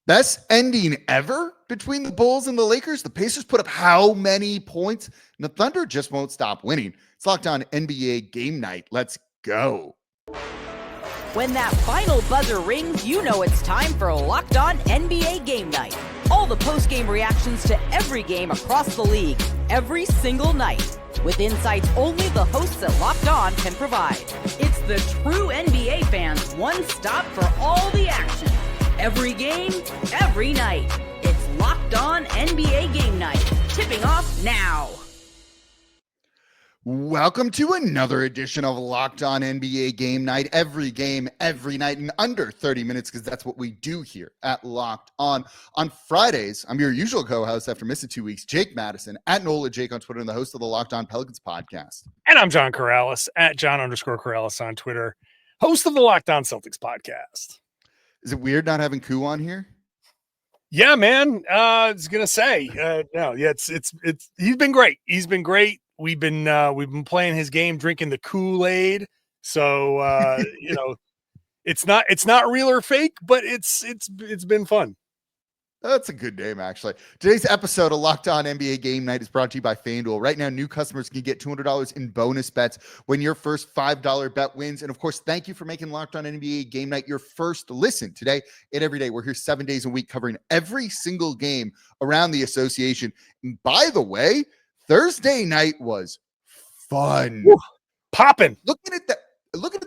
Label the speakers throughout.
Speaker 1: Best ending ever between the Bulls and the Lakers. The Pacers put up how many points? And the Thunder just won't stop winning. It's Locked On NBA Game Night. Let's go.
Speaker 2: When that final buzzer rings, you know it's time for Locked On NBA Game Night. All the post-game reactions to every game across the league, every single night, with insights only the hosts at Locked On can provide. It's the true NBA fans' one stop for all the action. Every game, every night. It's Locked On NBA Game Night. Tipping off now.
Speaker 1: Welcome to another edition of Locked On NBA Game Night. Every game, every night in under 30 minutes, because that's what we do here at Locked On. On Fridays, I'm your usual co-host after missing 2 weeks, Jake Madison, at NOLA Jake on Twitter, and the host of the Locked On Pelicans podcast.
Speaker 3: And I'm John Karalis, at John_Karalis on Twitter, host of the Locked On Celtics podcast.
Speaker 1: Is it weird not having Koo on here?
Speaker 3: Yeah, man. I was gonna say, no, yeah, it's he's been great. He's been great. We've been playing his game, drinking the Kool-Aid. So you know, it's not real or fake, but it's been fun.
Speaker 1: That's a good name, actually. Today's episode of Locked On NBA Game Night is brought to you by FanDuel. Right now, new customers can get $200 in bonus bets when your first $5 bet wins. And, of course, thank you for making Locked On NBA Game Night your first listen today and every day. We're here 7 days a week covering every single game around the association. And by the way, Thursday night was fun.
Speaker 3: Popping.
Speaker 1: Looking at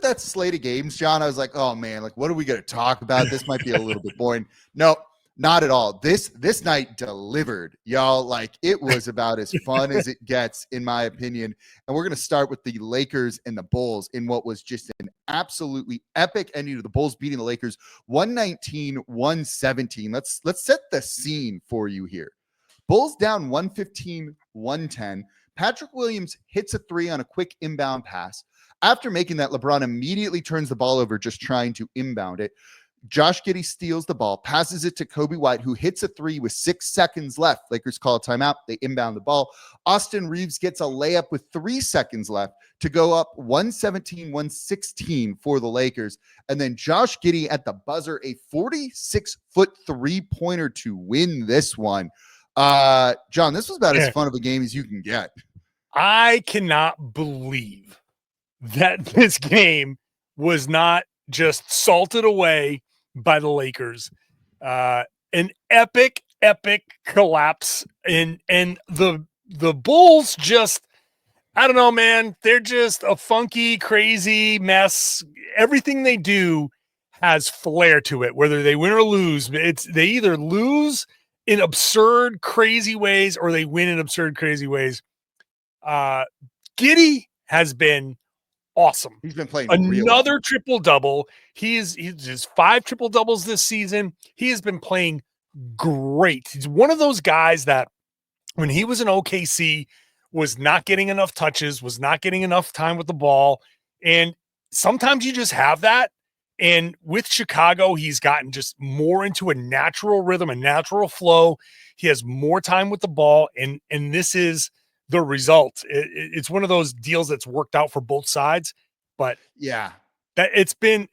Speaker 1: that slate of games, John, I was like, oh, man, like, what are we going to talk about? This might be a little bit boring. No. Not at all. This night delivered, y'all. Like, it was about as fun as it gets, in my opinion. And we're going to start with the Lakers and the Bulls in what was just an absolutely epic ending to the Bulls beating the Lakers 119-117. Let's set the scene for you here. Bulls down 115-110. Patrick Williams hits a three on a quick inbound pass. After making that, LeBron immediately turns the ball over, just trying to inbound it. Josh Giddey steals the ball, passes it to Coby White, who hits a three with 6 seconds left. Lakers call a timeout. They inbound the ball. Austin Reeves gets a layup with 3 seconds left to go up 117-116 for the Lakers. And then Josh Giddey at the buzzer, a 46-foot three-pointer to win this one. John, this was about as fun of a game as you can get. I
Speaker 3: cannot believe that this game was not just salted away by the Lakers. An epic collapse. And the Bulls just, I don't know, man. They're just a funky, crazy mess. Everything they do has flair to it, whether they win or lose. They either lose in absurd, crazy ways or they win in absurd, crazy ways. Giddey has been awesome.
Speaker 1: He's been playing
Speaker 3: another triple-double. He's 5 triple-doubles this season. He has been playing great. He's one of those guys that when he was in OKC was not getting enough touches, was not getting enough time with the ball. And sometimes you just have that. And with Chicago, he's gotten just more into a natural rhythm, a natural flow. He has more time with the ball. And this is the result. It's one of those deals that's worked out for both sides, but
Speaker 1: yeah,
Speaker 3: that it's been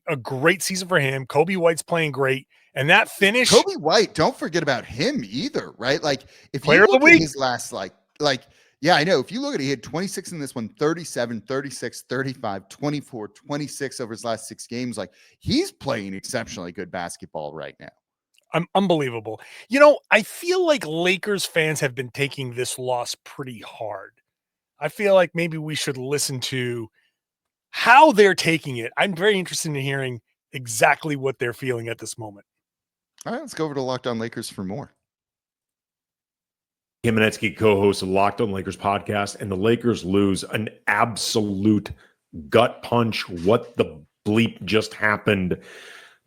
Speaker 3: a great season for him. Coby White's playing great, and that finish.
Speaker 1: Coby White, don't forget about him either, right? Like, if
Speaker 3: Player
Speaker 1: you look
Speaker 3: of the week.
Speaker 1: At his last, yeah, I know. If you look at it, he had 26 in this one, 37, 36, 35, 24, 26 over his last 6 games. Like, he's playing exceptionally good basketball right now.
Speaker 3: Unbelievable. You know, I feel like Lakers fans have been taking this loss pretty hard. I feel like maybe we should listen to how they're taking it. I'm very interested in hearing exactly what they're feeling at this moment.
Speaker 1: All right, let's go over to Locked On Lakers for more.
Speaker 4: Kamenetsky, co-host of Locked On Lakers podcast, and the Lakers lose an absolute gut punch. What the bleep just happened?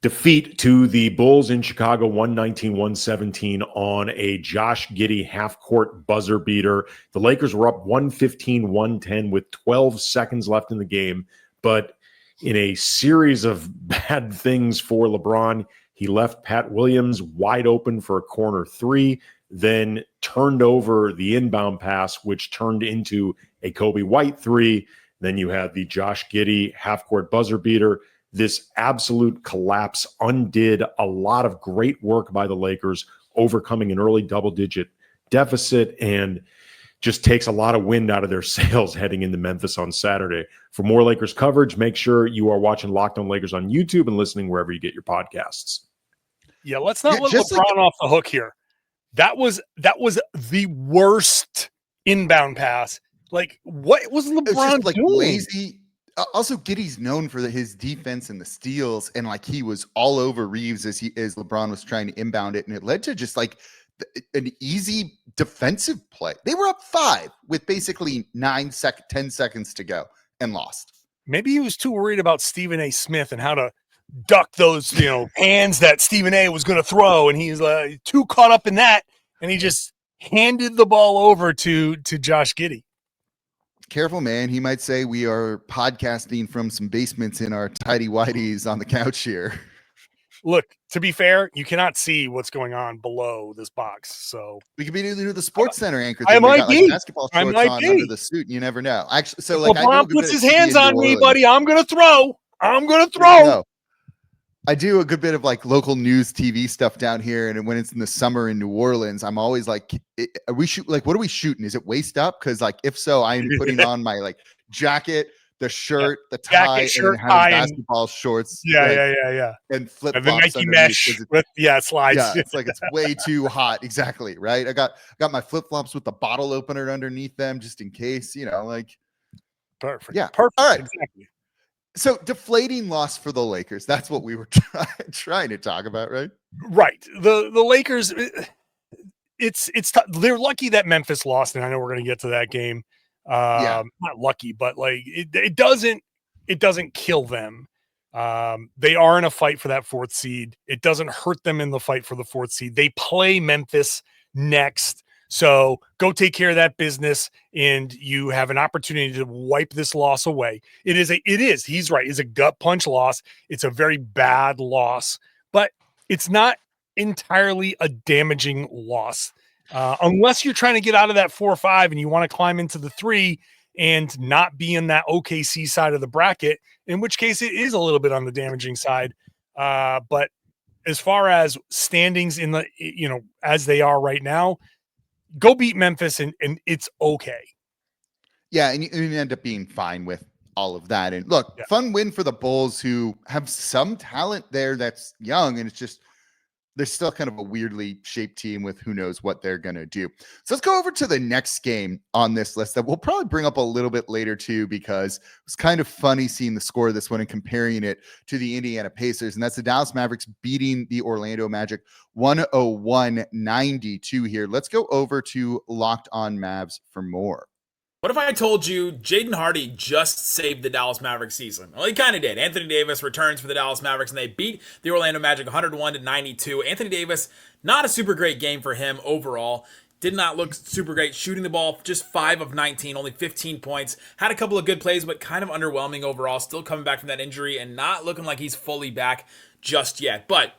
Speaker 4: Defeat to the Bulls in Chicago, 119-117 on a Josh Giddey half-court buzzer beater. The Lakers were up 115-110 with 12 seconds left in the game. But in a series of bad things for LeBron, he left Pat Williams wide open for a corner three, then turned over the inbound pass, which turned into a Coby White three. Then you had the Josh Giddey half-court buzzer beater. this absolute collapse undid a lot of great work by the Lakers, overcoming an early double-digit deficit, and just takes a lot of wind out of their sails heading into Memphis on Saturday. For more Lakers coverage, make sure you are watching Locked On Lakers on YouTube and listening wherever you get your podcasts.
Speaker 3: Yeah, let's not let LeBron off the hook here. That was the worst inbound pass. Like, what was LeBron
Speaker 1: like
Speaker 3: doing?
Speaker 1: Lazy. Also, Giddey's known for his defense and the steals, and like he was all over Reeves as LeBron was trying to inbound it, and it led to just like an easy defensive play. They were up 5 with basically 10 seconds to go and lost.
Speaker 3: Maybe he was too worried about Stephen A. Smith and how to duck those, hands that Stephen A. was going to throw, and he's too caught up in that, and he just handed the ball over to Josh Giddey.
Speaker 1: Careful, man. He might say we are podcasting from some basements in our tidy whities on the couch here.
Speaker 3: Look, to be fair, you cannot see what's going on below this box. So
Speaker 1: we could be doing the Sports Center anchor.
Speaker 3: I might be.
Speaker 1: Basketball shorts on under the suit. You never know. Actually, so like
Speaker 3: LeBron puts his hands on me, buddy. I'm gonna throw. No.
Speaker 1: I do a good bit of like local news TV stuff down here, and when it's in the summer in New Orleans, I'm always like, "Are we what are we shooting? Is it waist up? Because like if so, I am putting on my like jacket, the shirt, the tie,
Speaker 3: shirt,
Speaker 1: and having basketball shorts.
Speaker 3: Yeah.
Speaker 1: And flip
Speaker 3: flops. And the Nike mesh. It slides.
Speaker 1: Yeah, it's like it's way too hot. Exactly. Right. I got my flip flops with the bottle opener underneath them just in case, like.
Speaker 3: Perfect.
Speaker 1: Yeah.
Speaker 3: Perfect.
Speaker 1: All right.
Speaker 3: Exactly.
Speaker 1: So deflating loss for the Lakers. That's what we were trying to talk about, right?
Speaker 3: Right. The Lakers, it's they're lucky that Memphis lost, and I know we're going to get to that game. Not lucky, but like it doesn't kill them. They are in a fight for that 4th seed. It doesn't hurt them in the fight for the 4th seed. They play Memphis next. So go take care of that business, and you have an opportunity to wipe this loss away. He's right. It's a gut punch loss. It's a very bad loss, but it's not entirely a damaging loss. Unless you're trying to get out of that 4-5 and you want to climb into the 3 and not be in that OKC side of the bracket, in which case it is a little bit on the damaging side. But as far as standings in the, as they are right now, go beat Memphis and it's okay.
Speaker 1: Yeah, and you end up being fine with all of that. And look, fun win for the Bulls, who have some talent there that's young, and it's just they're still kind of a weirdly shaped team with who knows what they're going to do. So let's go over to the next game on this list that we'll probably bring up a little bit later too, because it was kind of funny seeing the score of this one and comparing it to the Indiana Pacers. And that's the Dallas Mavericks beating the Orlando Magic 101-92 here. Let's go over to Locked On Mavs for more.
Speaker 5: What if I told you Jaden Hardy just saved the Dallas Mavericks season? Well, he kind of did. Anthony Davis returns for the Dallas Mavericks, and they beat the Orlando Magic 101-92. Anthony Davis, not a super great game for him overall. Did not look super great shooting the ball, just 5 of 19, only 15 points. Had a couple of good plays, but kind of underwhelming overall. Still coming back from that injury and not looking like he's fully back just yet. But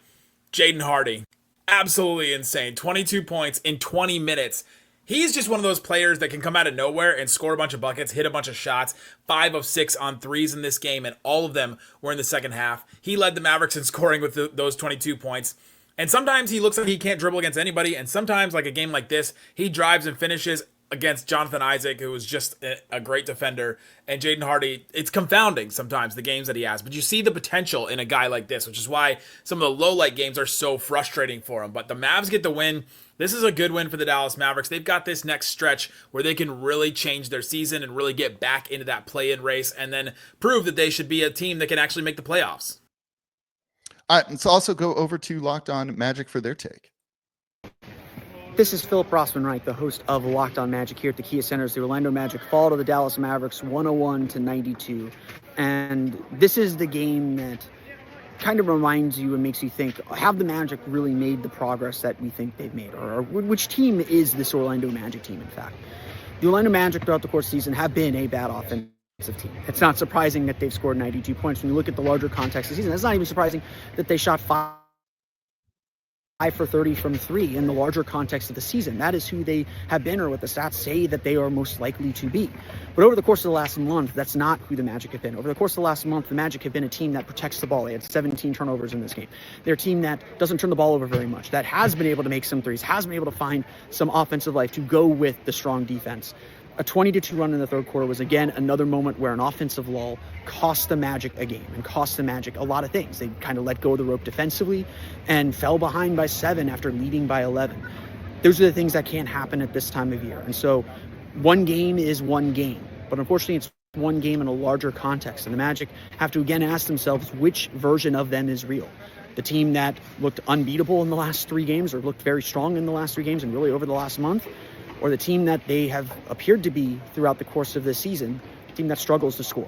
Speaker 5: Jaden Hardy, absolutely insane. 22 points in 20 minutes. He's just one of those players that can come out of nowhere and score a bunch of buckets, hit a bunch of shots, 5 of 6 on threes in this game, and all of them were in the second half. He led the Mavericks in scoring with those 22 points. And sometimes he looks like he can't dribble against anybody, and sometimes, like a game like this, he drives and finishes against Jonathan Isaac, who is just a great defender. And Jaden Hardy, it's confounding sometimes, the games that he has. But you see the potential in a guy like this, which is why some of the low-light games are so frustrating for him. But the Mavs get the win. This is a good win for the Dallas Mavericks. They've got this next stretch where they can really change their season and really get back into that play-in race and then prove that they should be a team that can actually make the playoffs.
Speaker 1: All right, let's also go over to Locked On Magic for their take.
Speaker 6: This is Philip Rossman-Wright, the host of Locked On Magic here at the Kia Center. The Orlando Magic fall to the Dallas Mavericks 101-92. And this is the game that kind of reminds you and makes you think, have the Magic really made the progress that we think they've made? Or which team is this Orlando Magic team, in fact? The Orlando Magic throughout the course of the season have been a bad offensive team. It's not surprising that they've scored 92 points. When you look at the larger context of the season, it's not even surprising that they shot 5 for 30 from three in the larger context of the season. That is who they have been, or what the stats say that they are most likely to be. But over the course of the last month, that's not who the Magic have been. Over the course of the last month, the Magic have been a team that protects the ball. They had 17 turnovers in this game. They're a team that doesn't turn the ball over very much, that has been able to make some threes, has been able to find some offensive life to go with the strong defense. A 20-2 run in the third quarter was, again, another moment where an offensive lull cost the Magic a game and cost the Magic a lot of things. They kind of let go of the rope defensively and fell behind by 7 after leading by 11. Those are the things that can't happen at this time of year. And so one game is one game, but unfortunately it's one game in a larger context. And the Magic have to, again, ask themselves which version of them is real. The team that looked unbeatable in the last 3 games, or looked very strong in the last 3 games and really over the last month, or the team that they have appeared to be throughout the course of this season, a team that struggles to score.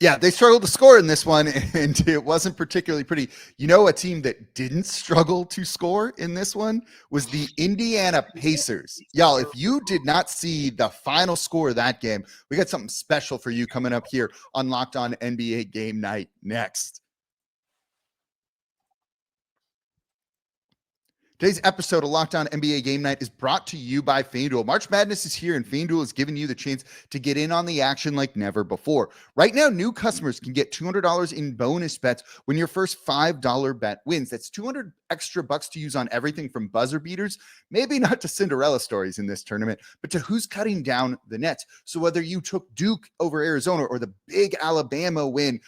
Speaker 1: Yeah, they struggled to score in this one, and it wasn't particularly pretty. You know, a team that didn't struggle to score in this one was the Indiana Pacers. Y'all, if you did not see the final score of that game, we got something special for you coming up here on Locked On NBA Game Night next. Today's episode of Locked On NBA Game Night is brought to you by FanDuel. March Madness is here, and FanDuel is giving you the chance to get in on the action like never before. Right now, new customers can get $200 in bonus bets when your first $5 bet wins. That's $200 extra bucks to use on everything from buzzer beaters, maybe not to Cinderella stories in this tournament, but to who's cutting down the nets. So whether you took Duke over Arizona or the big Alabama win,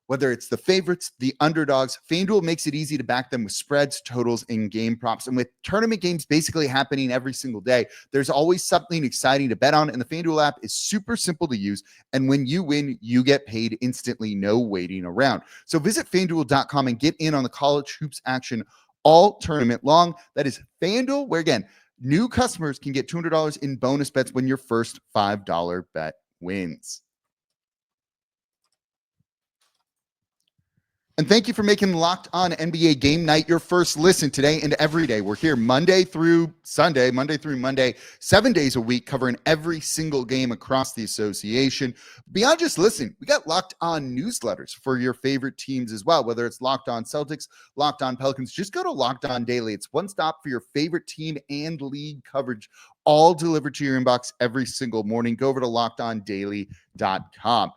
Speaker 1: whether it's the favorites, the underdogs, FanDuel makes it easy to back them with spreads, totals, and game props. And with tournament games basically happening every single day, there's always something exciting to bet on. And the FanDuel app is super simple to use. And when you win, you get paid instantly, no waiting around. So visit FanDuel.com and get in on the college hoops action all tournament long. That is FanDuel, where again, new customers can get $200 in bonus bets when your first $5 bet wins. And thank you for making Locked On NBA Game Night your first listen today and every day. We're here Monday through Sunday, Monday through Monday, 7 days a week, covering every single game across the association. Beyond just listening, we got Locked On newsletters for your favorite teams as well, whether it's Locked On Celtics, Locked On Pelicans. Just go to Locked On Daily. It's one stop for your favorite team and league coverage, all delivered to your inbox every single morning. Go over to LockedOnDaily.com.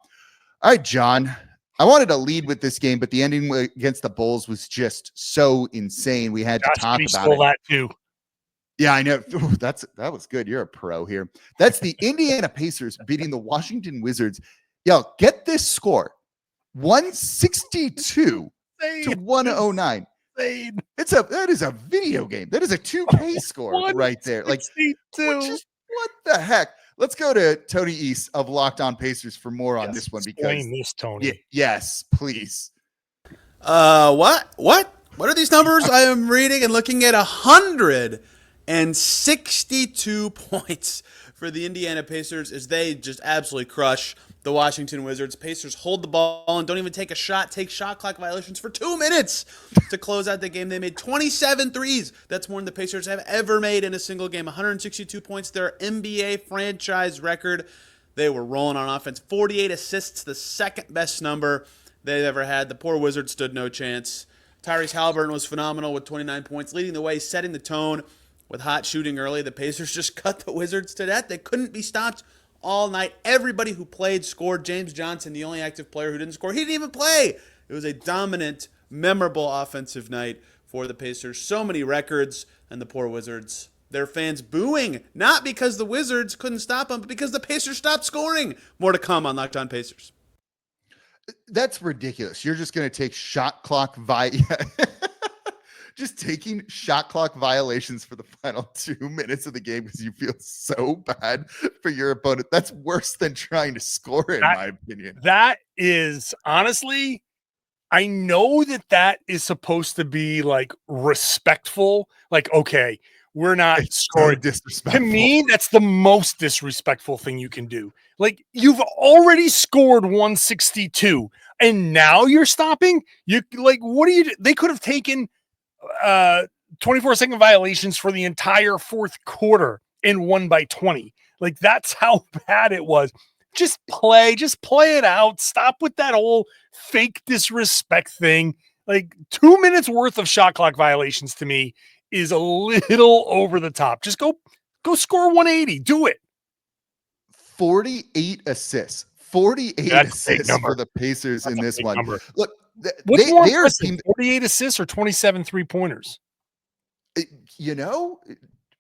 Speaker 1: All right, John. I wanted to lead with this game, but the ending against the Bulls was just so insane. We had to talk about it.
Speaker 3: That too.
Speaker 1: Yeah, I know. Ooh, that was good. You're a pro here. That's the Indiana Pacers beating the Washington Wizards. Yo, get this score: 162 to 109. That is a video game. That is a 2K score right there. Like, what the heck? Let's go to Tony East of Locked On Pacers for more on this one, because
Speaker 3: this, Tony.
Speaker 1: Yes, please.
Speaker 7: What are these numbers? I am reading and looking at 162 points for the Indiana Pacers as they just absolutely crush the Washington Wizards. Pacers hold the ball and don't even take a shot, take shot clock violations for 2 minutes to close out the game. They made 27 threes. That's more than the Pacers have ever made in a single game. 162 points, their NBA franchise record. They were rolling on offense. 48 assists, the second best number they've ever had. The poor Wizards stood no chance. Tyrese Haliburt was phenomenal with 29 points, leading the way, setting the tone with hot shooting early. The Pacers just cut the Wizards to death. They couldn't be stopped all night. Everybody who played scored. James Johnson, the only active player who didn't score, he didn't even play. It was a dominant, memorable offensive night for the Pacers. So many records, and the poor Wizards, their fans booing, not because the Wizards couldn't stop them, but because the Pacers stopped scoring. More to come on Locked On Pacers.
Speaker 1: That's ridiculous. You're just going to take shot clock just taking shot clock violations for the final 2 minutes of the game because you feel so bad for your opponent. That's worse than trying to score, in my opinion.
Speaker 3: That is, honestly, I know that is supposed to be like respectful. Like, okay, we're not scoring.
Speaker 1: So disrespectful.
Speaker 3: To me, that's the most disrespectful thing you can do. Like, you've already scored 162 and now you're stopping. You like, what do you do? They could have taken 24-second violations for the entire fourth quarter and won by 20. Like, that's how bad it was. Just play it out. Stop with that whole fake disrespect thing. Like 2 minutes worth of shot clock violations to me is a little over the top. Just go score 180. Do it.
Speaker 1: 48 assists. 48
Speaker 3: That's a big
Speaker 1: assists
Speaker 3: number.
Speaker 1: for the Pacers
Speaker 3: That's
Speaker 1: in
Speaker 3: a
Speaker 1: this
Speaker 3: big
Speaker 1: one.
Speaker 3: number.
Speaker 1: Look,
Speaker 3: What's more
Speaker 1: they are a
Speaker 3: impressive,
Speaker 1: team,
Speaker 3: 48 assists or 27 3-pointers?
Speaker 1: you know,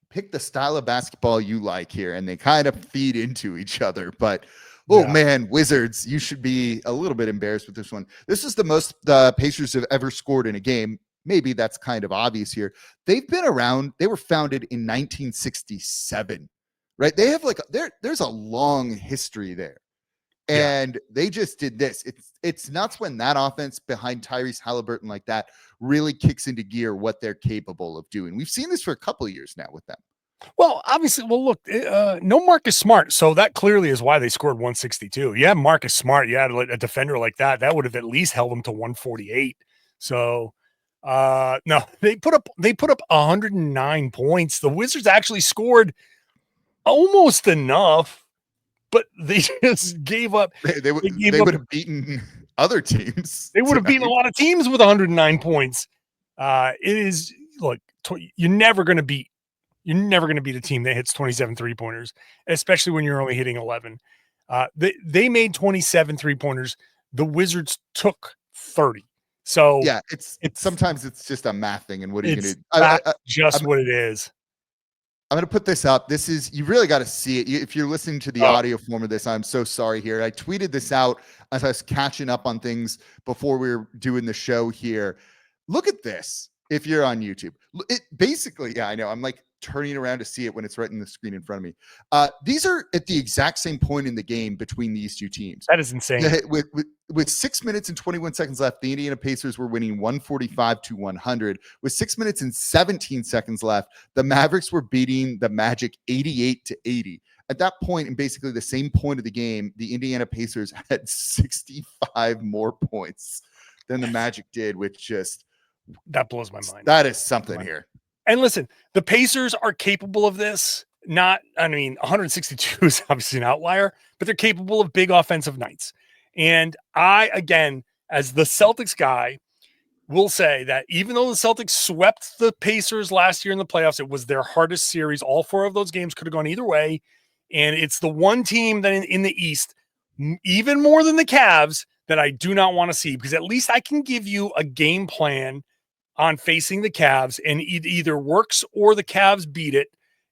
Speaker 1: pick the style of basketball you like here, and they kind of feed into each other. But man, Wizards, you should be a little bit embarrassed with this one. This is the most the Pacers have ever scored in a game. Maybe that's kind of obvious here. They've been around. They were founded in 1967, right? They have there's a long history there. And they just did this. It's nuts when that offense behind Tyrese Haliburt like that really kicks into gear what they're capable of doing. We've seen this for a couple of years now with them.
Speaker 3: Well, obviously, look, no Marcus Smart. So that clearly is why they scored 162. Yeah, Marcus Smart, you had a defender like that would have at least held them to 148. So no, they put up 109 points. The Wizards actually scored almost enough, but they just gave up.
Speaker 1: They would have beaten other teams.
Speaker 3: They would have beaten a lot of teams with 109 points. It is, look, you're never going to beat a team that hits 27 3-pointers, especially when you're only hitting 11. They made 27 3-pointers. The Wizards took 30. So
Speaker 1: yeah, it's sometimes it's just a math thing. And what are you going to do?
Speaker 3: Just what it is.
Speaker 1: I'm going to put this up. You really got to see it. If you're listening to the audio form of this, I'm so sorry here. I tweeted this out as I was catching up on things before we were doing the show here. Look at this. If you're on YouTube, it basically, yeah, I know. I'm like turning around to see it when it's right in the screen in front of me. These are at the exact same point in the game between these two teams.
Speaker 3: That is insane.
Speaker 1: With 6 minutes and 21 seconds left, the Indiana Pacers were winning 145-100. With 6 minutes and 17 seconds left, the Mavericks were beating the Magic 88-80. At that point, and basically the same point of the game, the Indiana Pacers had 65 more points than the Magic did, which just
Speaker 3: that blows my mind.
Speaker 1: That is something here.
Speaker 3: And listen, the Pacers are capable of this. 162 is obviously an outlier, but they're capable of big offensive nights. And I, again, as the Celtics guy, will say that even though the Celtics swept the Pacers last year in the playoffs, it was their hardest series. All 4 of those games could have gone either way. And it's the one team that in the East, even more than the Cavs, that I do not want to see, because at least I can give you a game plan on facing the Cavs, and it either works or the Cavs beat it,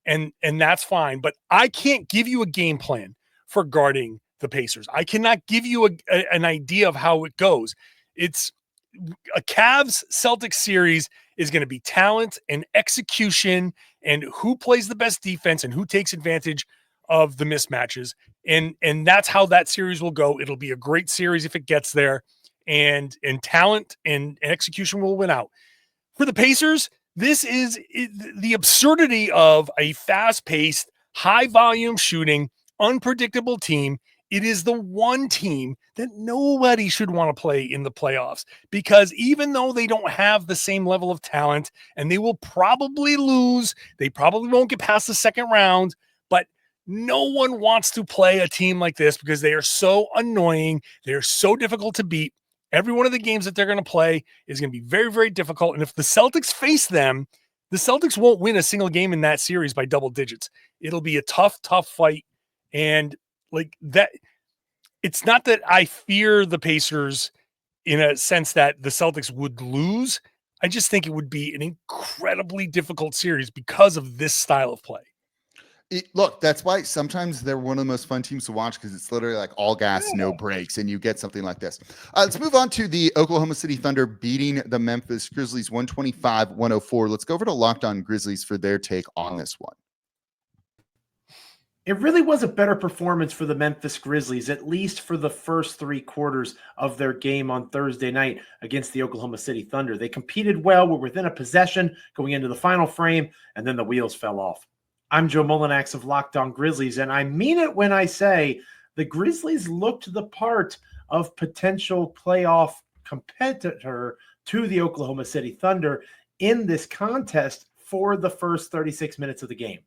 Speaker 3: and that's fine. But I can't give you a game plan for guarding the Pacers. I cannot give you an idea of how it goes. It's a Cavs-Celtics series is going to be talent and execution and who plays the best defense and who takes advantage of the mismatches. And that's how that series will go. It'll be a great series if it gets there, and talent and execution will win out. For the Pacers, this is the absurdity of a fast-paced, high-volume shooting, unpredictable team. It is the one team that nobody should want to play in the playoffs, because even though they don't have the same level of talent and they will probably lose, they probably won't get past the second round, but no one wants to play a team like this because they are so annoying. They're so difficult to beat. Every one of the games that they're going to play is going to be very, very difficult. And if the Celtics face them, the Celtics won't win a single game in that series by double digits. It'll be a tough, tough fight. And like that, it's not that I fear the Pacers in a sense that the Celtics would lose. I just think it would be an incredibly difficult series because of this style of play.
Speaker 1: Look, that's why sometimes they're one of the most fun teams to watch, because it's literally like all gas, no breaks, and you get something like this. Let's move on to the Oklahoma City Thunder beating the Memphis Grizzlies 125-104. Let's go over to Locked On Grizzlies for their take on this one.
Speaker 8: It really was a better performance for the Memphis Grizzlies, at least for the first 3 quarters of their game on Thursday night against the Oklahoma City Thunder. They competed well, were within a possession going into the final frame, and then the wheels fell off. I'm Joe Mullinax of Locked On Grizzlies, and I mean it when I say the Grizzlies looked the part of potential playoff competitor to the Oklahoma City Thunder in this contest for the first 36 minutes of the game.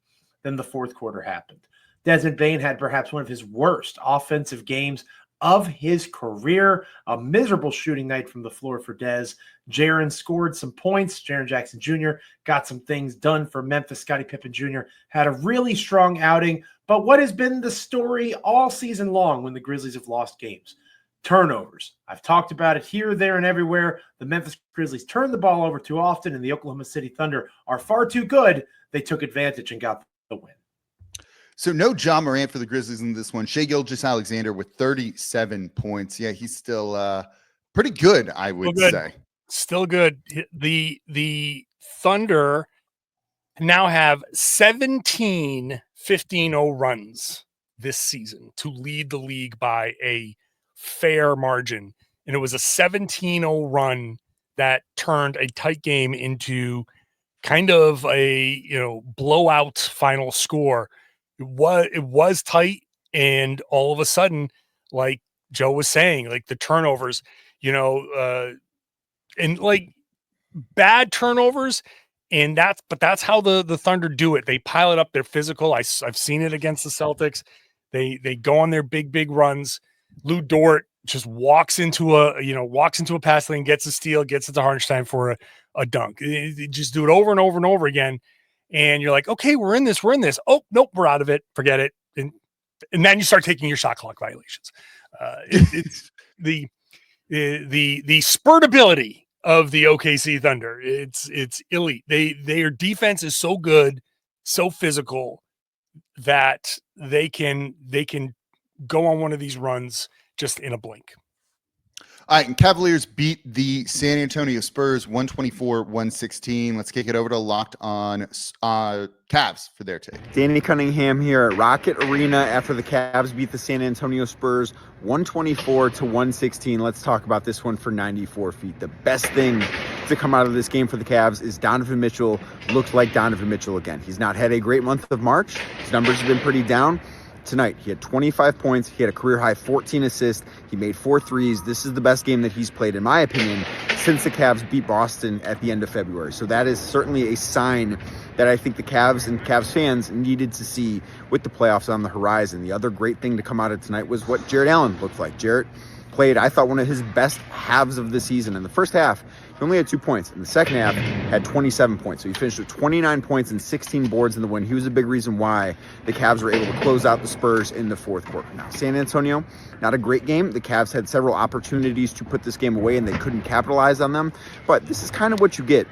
Speaker 8: Then the fourth quarter happened. Desmond Bane had perhaps one of his worst offensive games of his career. A miserable shooting night from the floor for Dez. Jaren scored some points. Jaren Jackson Jr. got some things done for Memphis. Scottie Pippen Jr. had a really strong outing. But what has been the story all season long when the Grizzlies have lost games? Turnovers. I've talked about it here, there, and everywhere. The Memphis Grizzlies turn the ball over too often, and the Oklahoma City Thunder are far too good. They took advantage and got the win.
Speaker 1: So no John Morant for the Grizzlies in this one. Shai Gilgeous-Alexander with 37 points. Yeah, he's still pretty good, I would say.
Speaker 3: Still good. The Thunder now have 17 15-0 runs this season to lead the league by a fair margin. And it was a 17-0 run that turned a tight game into kind of a, blowout final score. It was tight, and all of a sudden, like Joe was saying, like the turnovers, and like bad turnovers, and that's how the Thunder do it. They pile it up. They're physical. I've seen it against the Celtics. They go on their big runs. Lou Dort just walks into a pass lane, gets a steal, gets it to Hartenstein for a dunk. They just do it over and over and over again. And you're like, okay, we're in this. Oh, nope, we're out of it. Forget it. And then you start taking your shot clock violations. It's the spurtability of the OKC Thunder. It's elite. Their defense is so good, so physical that they can go on one of these runs just in a blink.
Speaker 1: All right, and Cavaliers beat the San Antonio Spurs 124-116. Let's kick it over to Locked On Cavs for their take.
Speaker 9: Danny Cunningham here at Rocket Arena after the Cavs beat the San Antonio Spurs 124-116. Let's talk about this one for 94 feet. The best thing to come out of this game for the Cavs is Donovan Mitchell looked like Donovan Mitchell again. He's not had a great month of March. His numbers have been pretty down. Tonight, he had 25 points. He had a career-high 14 assists. He made 4 threes. This is the best game that he's played, in my opinion, since the Cavs beat Boston at the end of February. So that is certainly a sign that I think the Cavs and Cavs fans needed to see with the playoffs on the horizon. The other great thing to come out of tonight was what Jarrett Allen looked like. Jarrett played, I thought, one of his best halves of the season. In the first half, he only had 2 points. In the second half, had 27 points. So he finished with 29 points and 16 boards in the win. He was a big reason why the Cavs were able to close out the Spurs in the fourth quarter. Now, San Antonio, not a great game. The Cavs had several opportunities to put this game away, and they couldn't capitalize on them. But this is kind of what you get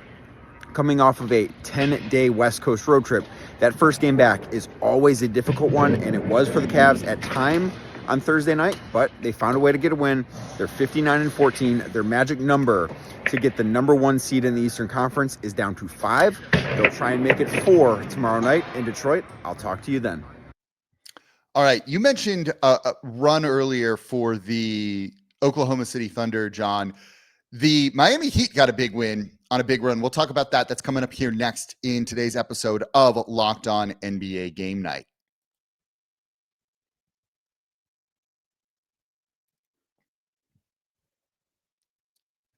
Speaker 9: coming off of a 10-day West Coast road trip. That first game back is always a difficult one, and it was for the Cavs at time on Thursday night, but they found a way to get a win. They're 59-14. Their magic number to get the number 1 seed in the Eastern Conference is down to 5. They'll try and make it 4 tomorrow night in Detroit. I'll talk to you then.
Speaker 1: All right. You mentioned a run earlier for the Oklahoma City Thunder, John. The Miami Heat got a big win on a big run. We'll talk about that. That's coming up here next in today's episode of Locked On NBA Game Night.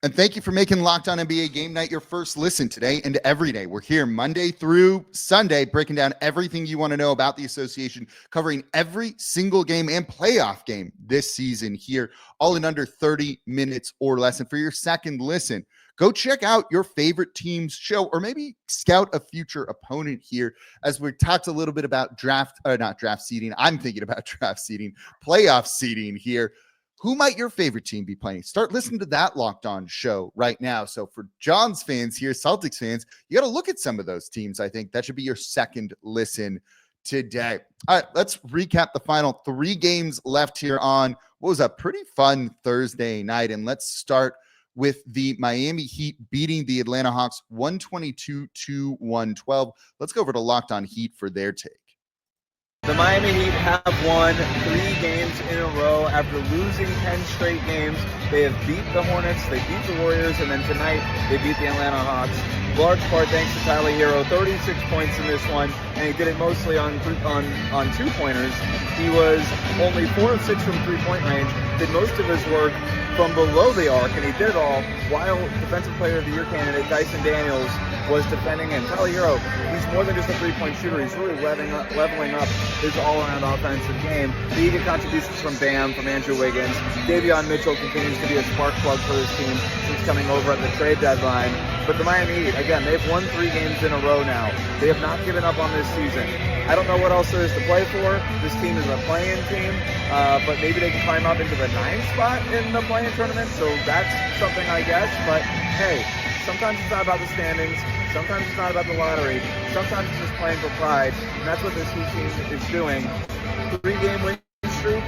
Speaker 1: And thank you for making Locked On NBA Game Night your first listen today and every day. We're here Monday through Sunday, breaking down everything you want to know about the association, covering every single game and playoff game this season here, all in under 30 minutes or less. And for your second listen, go check out your favorite team's show, or maybe scout a future opponent here, as we talked a little bit about not draft seeding. I'm thinking about draft seeding, playoff seeding here. Who might your favorite team be playing? Start listening to that Locked On show right now. So for John's fans here, Celtics fans, you got to look at some of those teams. I think that should be your second listen today. All right, let's recap the final 3 games left here on what was a pretty fun Thursday night. And let's start with the Miami Heat beating the Atlanta Hawks 122-112. Let's go over to Locked On Heat for their take.
Speaker 10: The Miami Heat have won 3 games in a row after losing 10 straight games. They have beat the Hornets, they beat the Warriors, and then tonight they beat the Atlanta Hawks. Large part thanks to Tyler Hero, 36 points in this one, and he did it mostly on 2-pointers. He was only 4 of 6 from 3-point range, did most of his work from below the arc, and he did it all while Defensive Player of the Year candidate Dyson Daniels was defending him. Tyler Hero, he's more than just a three-point shooter. He's really leveling up his all-around offensive game. He get contributions from Bam, from Andrew Wiggins. Davion Mitchell continues to be a spark plug for this team since coming over at the trade deadline. But the Miami Heat, again, they've won 3 games in a row now. They have not given up on this season. I don't know what else there is to play for. This team is a play-in team, but maybe they can climb up into the 9th spot in the play-in tournament, so that's something, I guess. But hey, sometimes it's not about the standings. Sometimes it's not about the lottery. Sometimes it's just playing for pride, and that's what this Heat team is doing. 3-game win streak.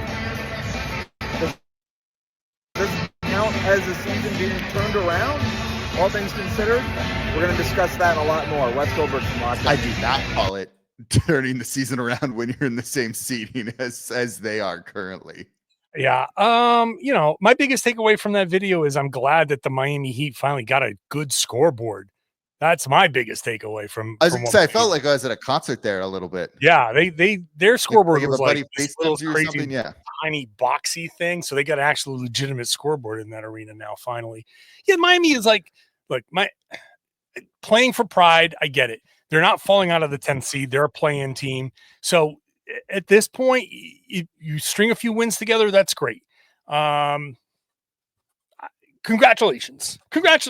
Speaker 10: Does this count as a season being turned around? All things considered, we're going to discuss that a lot more. Wes Goldberg from Lockdown.
Speaker 1: I do not call it turning the season around when you're in the same seeding as they are currently.
Speaker 3: Yeah. My biggest takeaway from that video is I'm glad that the Miami Heat finally got a good scoreboard. That's my biggest takeaway from.
Speaker 1: I was going to say, I felt like I was at a concert there a little bit.
Speaker 3: Yeah, their scoreboard was like
Speaker 1: this
Speaker 3: little
Speaker 1: crazy,
Speaker 3: crazy, tiny boxy thing. So they got an actual legitimate scoreboard in that arena now. Finally, yeah. Miami is like, look, playing for pride. I get it. They're not falling out of the 10th seed. They're a play-in team. So at this point, you string a few wins together. That's great. Congratulations.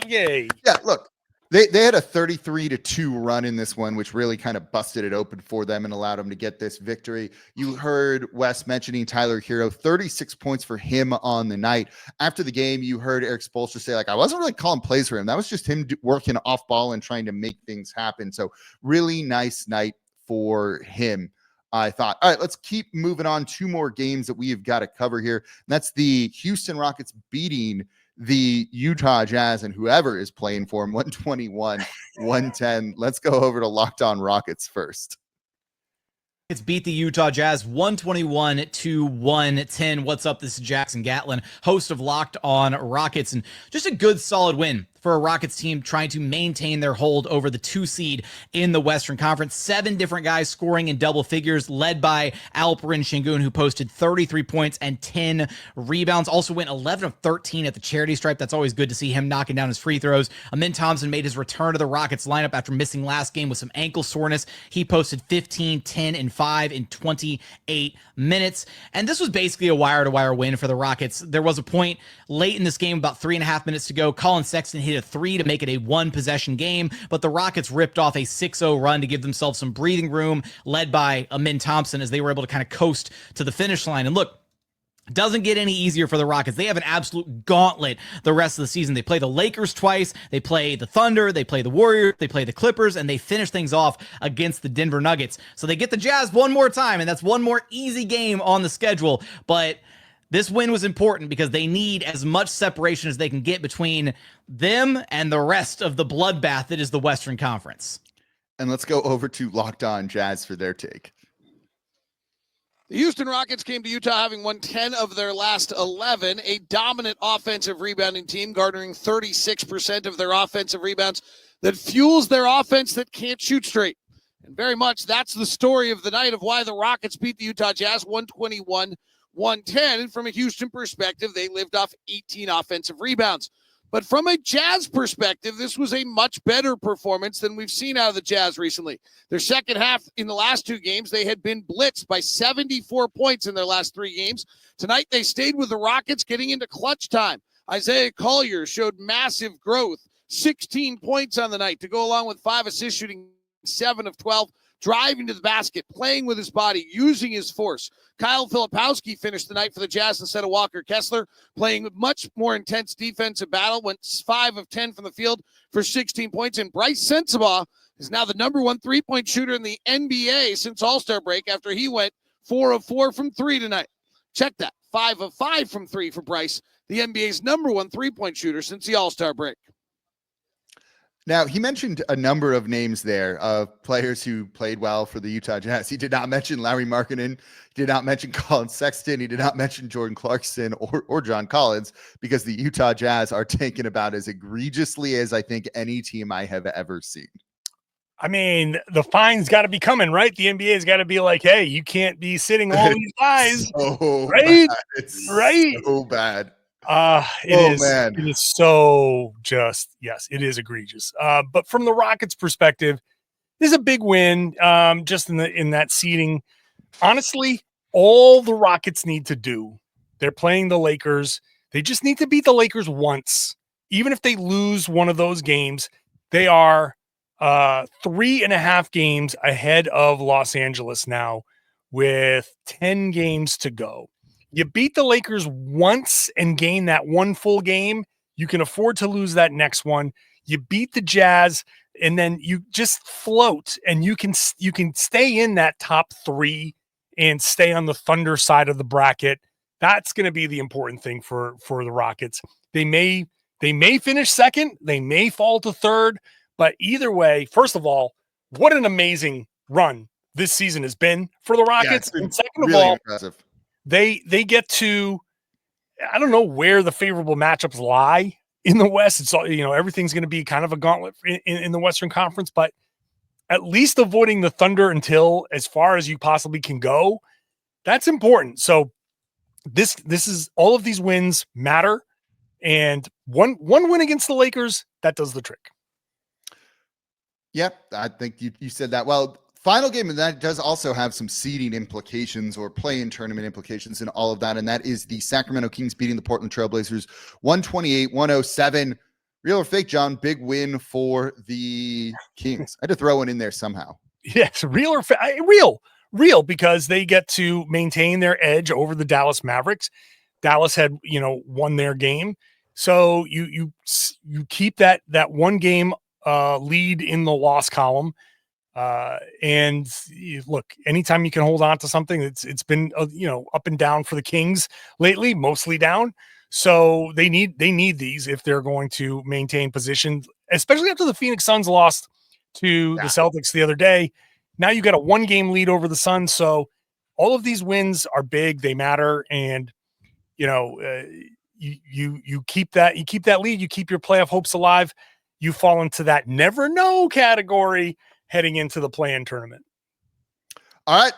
Speaker 3: Yay.
Speaker 1: Yeah, look, they had a 33-2 run in this one, which really kind of busted it open for them and allowed them to get this victory. You heard Wes mentioning Tyler Hero, 36 points for him on the night. After the game, you heard Eric Spoelstra say, I wasn't really calling plays for him. That was just him working off ball and trying to make things happen. So really nice night for him, I thought. All right, let's keep moving on. 2 more games that we have got to cover here. And that's the Houston Rockets beating the Utah Jazz and whoever is playing for them, 121-110. Let's go over to Locked On Rockets first.
Speaker 11: It's beat the Utah Jazz 121-110. What's up? This is Jackson Gatlin, host of Locked On Rockets, and just a good solid win for a Rockets team trying to maintain their hold over the 2 seed in the Western Conference. 7 different guys scoring in double figures, led by Alperen Şengün, who posted 33 points and 10 rebounds. Also went 11 of 13 at the charity stripe. That's always good to see him knocking down his free throws. Amin Thompson made his return to the Rockets lineup after missing last game with some ankle soreness. He posted 15, 10, and 5 in 28 minutes. And this was basically a wire-to-wire win for the Rockets. There was a point late in this game, about 3.5 minutes to go. Colin Sexton hit a 3 to make it a 1-possession game, but the Rockets ripped off a 6-0 run to give themselves some breathing room, led by Amin Thompson, as they were able to kind of coast to the finish line. And look, doesn't get any easier for the Rockets. They have an absolute gauntlet the rest of the season. They play the Lakers twice, they play the Thunder, they play the Warriors, they play the Clippers, and they finish things off against the Denver Nuggets. So they get the Jazz one more time, and that's one more easy game on the schedule. But this win was important because they need as much separation as they can get between them and the rest of the bloodbath that is the Western Conference.
Speaker 1: And let's go over to Locked On Jazz for their take.
Speaker 12: The Houston Rockets came to Utah having won 10 of their last 11, a dominant offensive rebounding team, garnering 36% of their offensive rebounds that fuels their offense that can't shoot straight. And very much that's the story of the night of why the Rockets beat the Utah Jazz 121-110. And from a Houston perspective, they lived off 18 offensive rebounds. But from a Jazz perspective, this was a much better performance than we've seen out of the Jazz recently. Their second half in the last 2 games, they had been blitzed by 74 points in their last 3 games. Tonight, they stayed with the Rockets getting into clutch time. Isaiah Collier showed massive growth, 16 points on the night to go along with 5 assists, shooting 7 of 12, driving to the basket, playing with his body, using his force. Kyle Filipowski finished the night for the Jazz instead of Walker Kessler, playing much more intense defensive battle, went 5 of 10 from the field for 16 points. And Bryce Sensabaugh is now the number 1 3-point shooter in the NBA since All-Star break after he went 4 of 4 from 3 tonight. Check that, 5 of 5 from 3 for Bryce, the NBA's number 1 3-point shooter since the All-Star break.
Speaker 1: Now, he mentioned a number of names there of players who played well for the Utah Jazz. He did not mention Larry Markkinen. He did not mention Colin Sexton. He did not mention Jordan Clarkson or John Collins, because the Utah Jazz are taken about as egregiously as I think any team I have ever seen.
Speaker 3: I mean, the fine's got to be coming, right? The NBA's got to be like, hey, you can't be sitting all these guys.
Speaker 1: So
Speaker 3: right?
Speaker 1: Bad. It's
Speaker 3: right.
Speaker 1: so bad. Man.
Speaker 3: It is so just, yes, it is egregious. But from the Rockets' perspective, this is a big win. Just in that seeding. Honestly, all the Rockets need to do, they're playing the Lakers. They just need to beat the Lakers once. Even if they lose one of those games, they are 3.5 games ahead of Los Angeles now with 10 games to go. You beat the Lakers once and gain that one full game, you can afford to lose that next one. You beat the Jazz, and then you just float, and you can stay in that top 3 and stay on the Thunder side of the bracket. That's going to be the important thing for the Rockets. They may finish second, they may fall to third, but either way, first of all, what an amazing run this season has been for the Rockets.
Speaker 1: Yeah,
Speaker 3: and second
Speaker 1: really
Speaker 3: of all,
Speaker 1: impressive.
Speaker 3: They get to, I don't know where the favorable matchups lie in the West. It's all, everything's going to be kind of a gauntlet in the Western Conference, but at least avoiding the Thunder until as far as you possibly can go, that's important. So this is, all of these wins matter, and one win against the Lakers, that does the trick.
Speaker 1: Yep, I think you said that. Well, final game, and that does also have some seeding implications or play-in tournament implications and all of that, and that is the Sacramento Kings beating the Portland Trailblazers 128-107. Real or fake, John? Big win for the Kings. I had to throw one in there somehow.
Speaker 3: Yes, real, because they get to maintain their edge over the Dallas Mavericks. Dallas had, won their game. So you keep that one game lead in the loss column. And look, anytime you can hold on to something, it's been, up and down for the Kings lately, mostly down. So they need these if they're going to maintain position, especially after the Phoenix Suns lost to the Celtics the other day. Now you got a 1-game lead over the Suns. So all of these wins are big. They matter. And, you keep that lead, you keep your playoff hopes alive. You fall into that never know category heading into the play-in tournament.
Speaker 1: All right.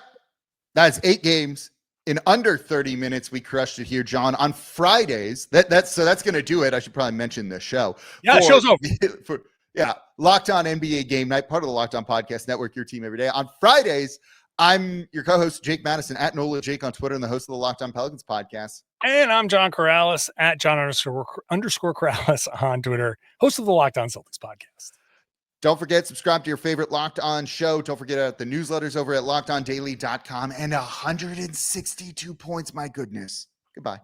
Speaker 1: That's 8 games in under 30 minutes. We crushed it here, John. On Fridays, that's going to do it. I should probably mention the show.
Speaker 3: Yeah, the show's over.
Speaker 1: Locked On NBA Game Night, part of the Locked On Podcast Network, your team every day. On Fridays, I'm your co-host, Jake Madison, at Nola Jake on Twitter, and the host of the Locked On Pelicans podcast.
Speaker 3: And I'm John Karalis, at John __ Karalis on Twitter, host of the Locked On Celtics podcast.
Speaker 1: Don't forget, subscribe to your favorite Locked On show. Don't forget the newsletters over at LockedOnDaily.com, and 162 points. My goodness. Goodbye.